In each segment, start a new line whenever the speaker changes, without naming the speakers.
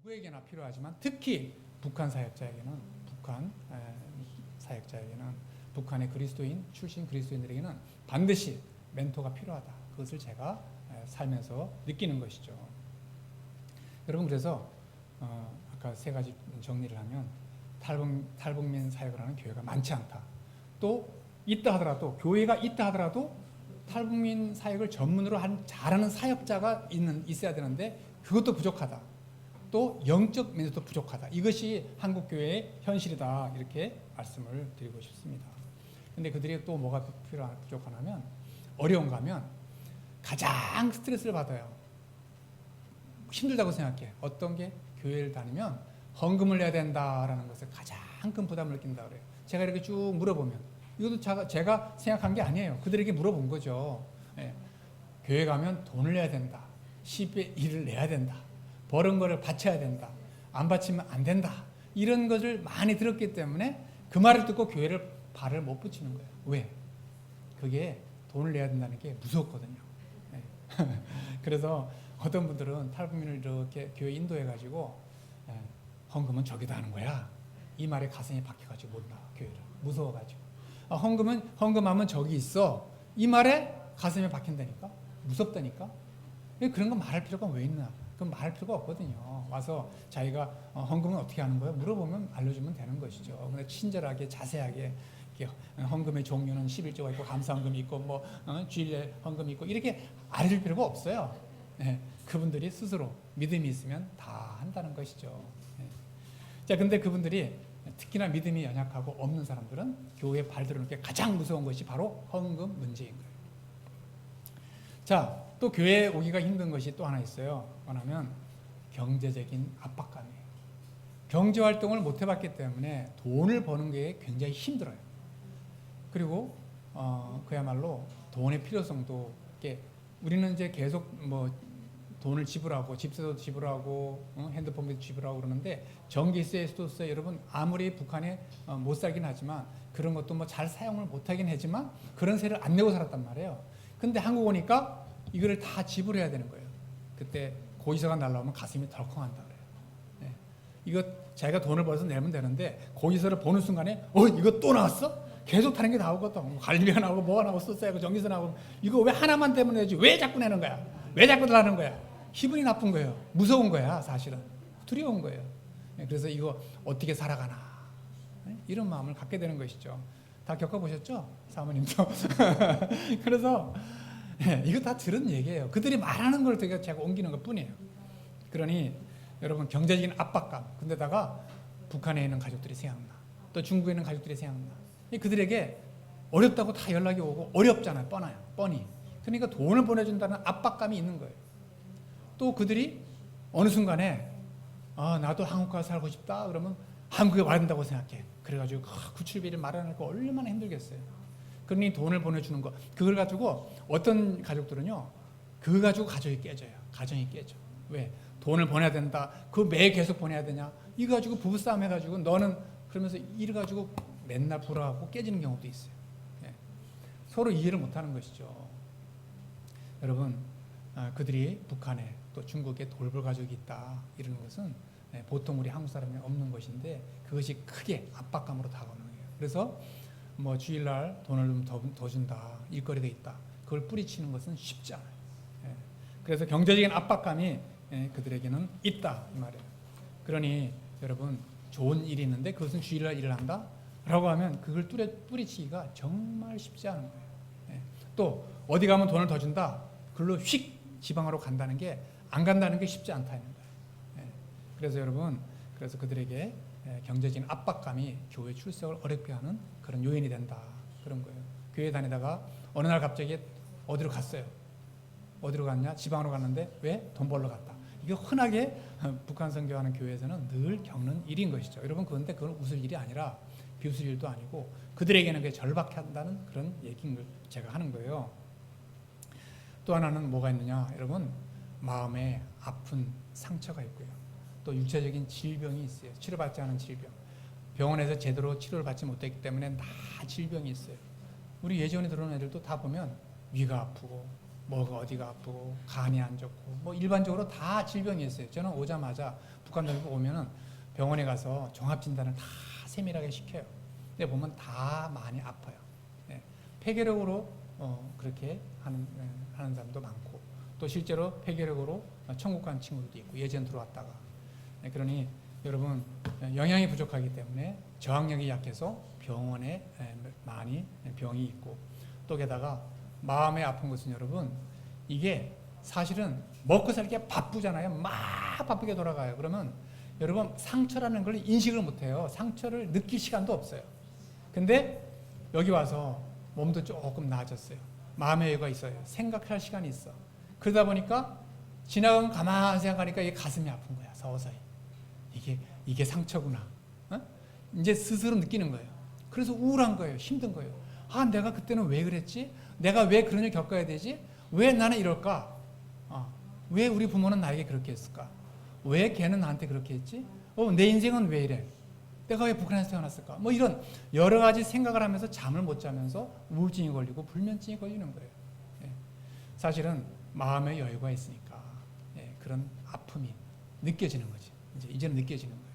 누구에게나 필요하지만 특히 북한 사역자에게는 북한의 그리스도인 출신 그리스도인들에게는 반드시 멘토가 필요하다. 그것을 제가 살면서 느끼는 것이죠. 여러분, 그래서 아까 세 가지 정리를 하면 탈북민 사역을 하는 교회가 많지 않다. 또 있다 하더라도, 교회가 있다 하더라도 탈북민 사역을 전문으로 잘하는 사역자가 있어야 되는데 그것도 부족하다. 또 영적 면에서도 부족하다. 이것이 한국교회의 현실이다. 이렇게 말씀을 드리고 싶습니다. 근데 그들이 또 뭐가 부족하냐면, 어려운가 하면 가장 스트레스를 받아요. 힘들다고 생각해. 어떤 게? 교회를 다니면 헌금을 내야 된다라는 것을 가장 큰 부담을 느낀다 그래요. 제가 이렇게 쭉 물어보면, 이것도 제가 생각한 게 아니에요. 그들에게 물어본 거죠. 예. 교회 가면 돈을 내야 된다. 10의 1을 내야 된다. 버는 거를 바쳐야 된다. 안 바치면 안 된다. 이런 것을 많이 들었기 때문에 그 말을 듣고 교회를 발을 못 붙이는 거예요. 왜? 그게 돈을 내야 된다는 게 무섭거든요. 네. 그래서 어떤 분들은 탈북민을 이렇게 교회 인도해가지고 헌금은 저기다 하는 거야. 이 말에 가슴이 박혀가지고 못 나와, 교회를. 무서워가지고. 헌금하면 저기 있어. 이 말에 가슴에 박힌다니까? 무섭다니까? 그런 거 말할 필요가 왜 있나? 그건 말할 필요가 없거든요. 와서 자기가 헌금은 어떻게 하는 거예요? 물어보면 알려주면 되는 것이죠. 근데 친절하게 자세하게 헌금의 종류는 11조가 있고 감사헌금이 있고 주일에 헌금이 있고 이렇게 알려줄 필요가 없어요. 네, 그분들이 스스로 믿음이 있으면 다 한다는 것이죠. 네. 자, 근데 그분들이 특히나 믿음이 연약하고 없는 사람들은 교회에 발들어놓는 게 가장 무서운 것이 바로 헌금 문제인 거예요. 자, 또 교회에 오기가 힘든 것이 또 하나 있어요. 뭐냐면 경제적인 압박감이에요. 경제활동을 못 해봤기 때문에 돈을 버는 게 굉장히 힘들어요. 그리고 그야말로 돈의 필요성도, 우리는 이제 계속 돈을 지불하고 집세도 지불하고 핸드폰비도 지불하고 그러는데, 전기세도 여러분 아무리 북한에 못 살긴 하지만 그런 것도 잘 사용을 못하긴 하지만 그런 세를 안 내고 살았단 말이에요. 근데 한국 오니까 이거를 다 지불해야 되는 거예요. 그때 고지서가 날라오면 가슴이 덜컹한다 그래요. 네. 이거 자기가 돈을 벌어서 내면 되는데 고지서를 보는 순간에 이거 또 나왔어? 계속 타는 게 나오거든. 관리비가 나오고 뭐가 나오고 소세고 전기세 나오고, 이거 왜 하나만 되면 내지 왜 자꾸 내는 거야? 왜 자꾸 달라는 거야? 기분이 나쁜 거예요. 무서운 거야. 사실은 두려운 거예요. 네. 그래서 이거 어떻게 살아가나, 네? 이런 마음을 갖게 되는 것이죠. 다 겪어보셨죠? 사모님도. 그래서 이거 다 들은 얘기예요. 그들이 말하는 걸 제가 옮기는 것 뿐이에요. 그러니 여러분, 경제적인 압박감, 근데다가 북한에 있는 가족들이 생각나, 또 중국에 있는 가족들이 생각나. 그들에게 어렵다고 다 연락이 오고, 어렵잖아요. 뻔히. 그러니까 돈을 보내준다는 압박감이 있는 거예요. 또 그들이 어느 순간에 나도 한국 가서 살고 싶다 그러면 한국에 와야 된다고 생각해. 그래가지고 구출비를 마련하니까 얼마나 힘들겠어요. 그러니 돈을 보내주는 거, 그걸 가지고 어떤 가족들은요, 그거 가지고 가정이 깨져요. 가정이 깨져. 왜? 돈을 보내야 된다. 그거 매일 계속 보내야 되냐? 이거 가지고 부부싸움 해가지고 너는 그러면서 일 가지고 맨날 불화하고 깨지는 경우도 있어요. 예. 서로 이해를 못하는 것이죠. 여러분, 그들이 북한에 또 중국에 돌볼 가족이 있다 이러는 것은 보통 우리 한국 사람이 없는 것인데, 그것이 크게 압박감으로 다가오는 거예요. 그래서 주일날 돈을 좀 더 준다, 일거리가 있다, 그걸 뿌리치는 것은 쉽지 않아요. 그래서 경제적인 압박감이 그들에게는 있다 이 말이에요. 그러니 여러분, 좋은 일이 있는데 그것은 주일날 일을 한다 라고 하면 그걸 뿌리치기가 정말 쉽지 않은 거예요. 또 어디 가면 돈을 더 준다, 그걸로 휙 지방으로 간다는 게, 안 간다는 게 쉽지 않다는 거예요. 그래서 여러분, 그래서 그들에게 경제적인 압박감이 교회 출석을 어렵게 하는 그런 요인이 된다, 그런 거예요. 교회 다니다가 어느 날 갑자기 어디로 갔어요. 어디로 갔냐? 지방으로 갔는데 왜? 돈 벌러 갔다. 이게 흔하게 북한 선교하는 교회에서는 늘 겪는 일인 것이죠. 여러분, 그런데 그건 웃을 일이 아니라 비웃을 일도 아니고 그들에게는 그게 절박한다는 그런 얘기를 제가 하는 거예요. 또 하나는 뭐가 있느냐? 여러분, 마음에 아픈 상처가 있고요. 또 육체적인 질병이 있어요. 치료받지 않은 질병. 병원에서 제대로 치료를 받지 못했기 때문에 다 질병이 있어요. 우리 예전에 들어온 애들도 다 보면 위가 아프고 뭐가 어디가 아프고 간이 안 좋고 일반적으로 다 질병이 있어요. 저는 오자마자 북한들 오면은 병원에 가서 종합 진단을 다 세밀하게 시켜요. 근데 보면 다 많이 아파요. 예. 폐결핵으로 그렇게 하는 사람도 많고, 또 실제로 폐결핵으로 천국 간 친구들도 있고, 예전 들어왔다가. 예. 그러니 여러분, 영양이 부족하기 때문에 저항력이 약해서 병원에 많이 병이 있고, 또 게다가 마음에 아픈 것은 여러분, 이게 사실은 먹고 살기 바쁘잖아요. 막 바쁘게 돌아가요. 그러면 여러분, 상처라는 걸 인식을 못해요. 상처를 느낄 시간도 없어요. 근데 여기 와서 몸도 조금 나아졌어요. 마음의 여유가 있어요. 생각할 시간이 있어. 그러다 보니까 지나가면 가만히 생각하니까 이게 가슴이 아픈 거야. 서서히. 이게 상처구나. 어? 이제 스스로 느끼는 거예요. 그래서 우울한 거예요. 힘든 거예요. 아, 내가 그때는 왜 그랬지? 내가 왜 그런 일 겪어야 되지? 왜 나는 이럴까? 왜 우리 부모는 나에게 그렇게 했을까? 왜 걔는 나한테 그렇게 했지? 내 인생은 왜 이래? 내가 왜 북한에서 태어났을까? 뭐 이런 여러 가지 생각을 하면서 잠을 못 자면서 우울증이 걸리고 불면증이 걸리는 거예요. 예. 사실은 마음의 여유가 있으니까 그런 아픔이 느껴지는 거지. 이제는 느껴지는 거예요.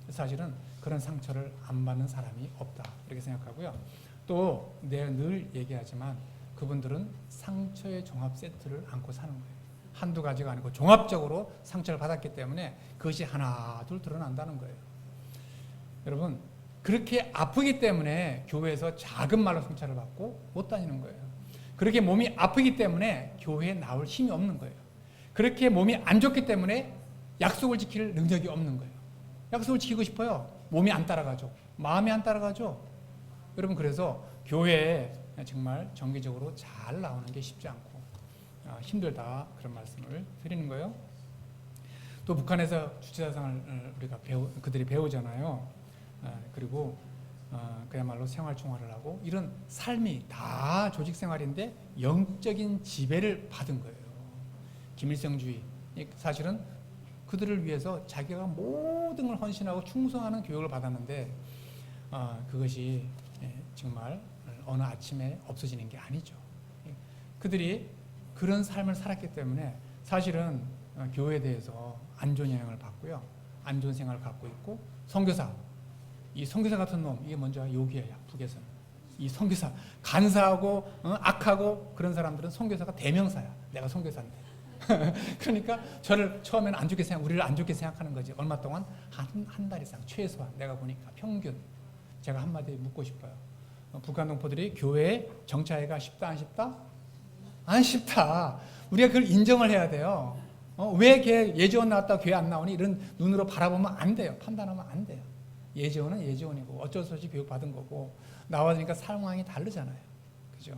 사실은 그런 상처를 안 받는 사람이 없다. 이렇게 생각하고요. 또 내가 늘 얘기하지만 그분들은 상처의 종합 세트를 안고 사는 거예요. 한두 가지가 아니고 종합적으로 상처를 받았기 때문에 그것이 하나 둘 드러난다는 거예요. 여러분, 그렇게 아프기 때문에 교회에서 작은 말로 상처를 받고 못 다니는 거예요. 그렇게 몸이 아프기 때문에 교회에 나올 힘이 없는 거예요. 그렇게 몸이 안 좋기 때문에 약속을 지킬 능력이 없는 거예요. 약속을 지키고 싶어요. 몸이 안 따라가죠. 마음이 안 따라가죠. 여러분, 그래서 교회에 정말 정기적으로 잘 나오는 게 쉽지 않고 힘들다, 그런 말씀을 드리는 거예요. 또 북한에서 주체자상을 그들이 배우잖아요. 그리고 그야말로 생활총활을 하고 이런 삶이 다 조직 생활인데 영적인 지배를 받은 거예요. 김일성주의. 사실은 그들을 위해서 자기가 모든 걸 헌신하고 충성하는 교육을 받았는데 그것이 정말 어느 아침에 없어지는 게 아니죠. 그들이 그런 삶을 살았기 때문에 사실은 교회에 대해서 안 좋은 영향을 받고요. 안 좋은 생활을 갖고 있고, 선교사, 이 선교사 같은 놈, 이게 먼저 욕이에요. 북에서는. 이 선교사, 간사하고 악하고 그런 사람들은 선교사가 대명사야. 내가 선교사인데. 그러니까 저를 처음에는 안 좋게 우리를 안 좋게 생각하는 거지. 얼마 동안? 한 달 이상, 최소한. 내가 보니까 평균. 제가 한마디 묻고 싶어요. 북한 동포들이 교회에 정착하기가 쉽다, 안 쉽다? 안 쉽다. 우리가 그걸 인정을 해야 돼요. 왜 걔 예지원 나왔다 교회 안 나오니? 이런 눈으로 바라보면 안 돼요. 판단하면 안 돼요. 예지원은 예지원이고 어쩔 수 없이 교육받은 거고 나와니까 상황이 다르잖아요. 그죠?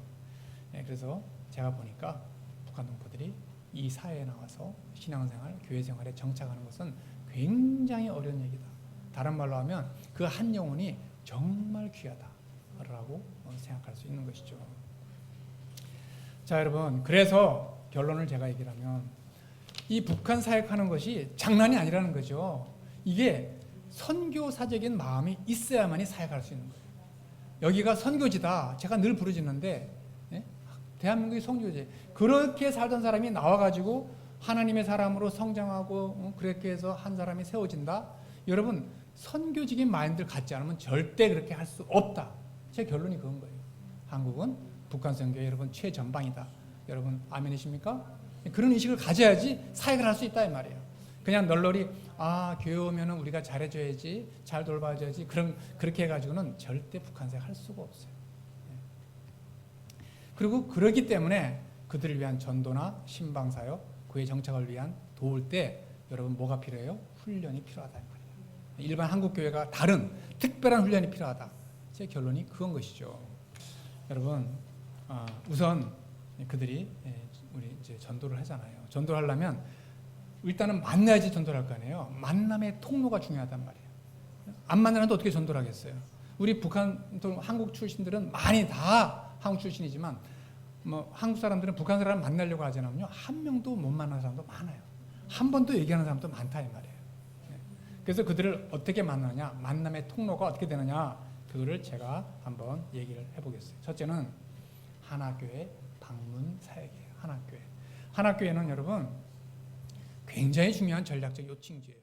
그래서 제가 보니까 북한 동포들이 이 사회에 나와서 신앙생활, 교회생활에 정착하는 것은 굉장히 어려운 얘기다. 다른 말로 하면 그 한 영혼이 정말 귀하다라고 생각할 수 있는 것이죠. 자, 여러분, 그래서 결론을 제가 얘기를 하면 이 북한 사역하는 것이 장난이 아니라는 거죠. 이게 선교사적인 마음이 있어야만이 사역할 수 있는 거예요. 여기가 선교지다. 제가 늘 부르짖는데 대한민국이 선교지. 그렇게 살던 사람이 나와가지고 하나님의 사람으로 성장하고 그렇게 해서 한 사람이 세워진다. 여러분, 선교적인 마인드를 갖지 않으면 절대 그렇게 할 수 없다. 제 결론이 그건 거예요. 한국은 북한 선교의 여러분 최전방이다. 여러분 아멘이십니까? 그런 인식을 가져야지 사역을 할 수 있다 이 말이에요. 그냥 널널히 교회 오면은 우리가 잘해줘야지, 잘 돌봐줘야지 그렇게 해가지고는 절대 북한 사역 할 수가 없어요. 그리고 그러기 때문에 그들을 위한 전도나 신방사역, 교회 정착을 위한 도울 때 여러분 뭐가 필요해요? 훈련이 필요하다 이 말이에요. 일반 한국 교회가 다른 특별한 훈련이 필요하다. 제 결론이 그건 것이죠. 여러분, 우선 그들이 우리 이제 전도를 하잖아요. 전도를 하려면 일단은 만나야지 전도를 할 거 아니에요. 만남의 통로가 중요하단 말이에요. 안 만나는데 어떻게 전도를 하겠어요? 우리 북한 또 한국 출신들은 많이 다 한국 출신이지만 한국 사람들은 북한 사람을 만나려고 하지 않으면요 한 명도 못 만나는 사람도 많아요. 한 번도 얘기하는 사람도 많다 이 말이에요. 그래서 그들을 어떻게 만나냐, 만남의 통로가 어떻게 되느냐, 그거를 제가 한번 얘기를 해보겠어요. 첫째는 하나교회 방문 사역이에요. 하나교회. 하나교회는 여러분 굉장히 중요한 전략적 요충지예요.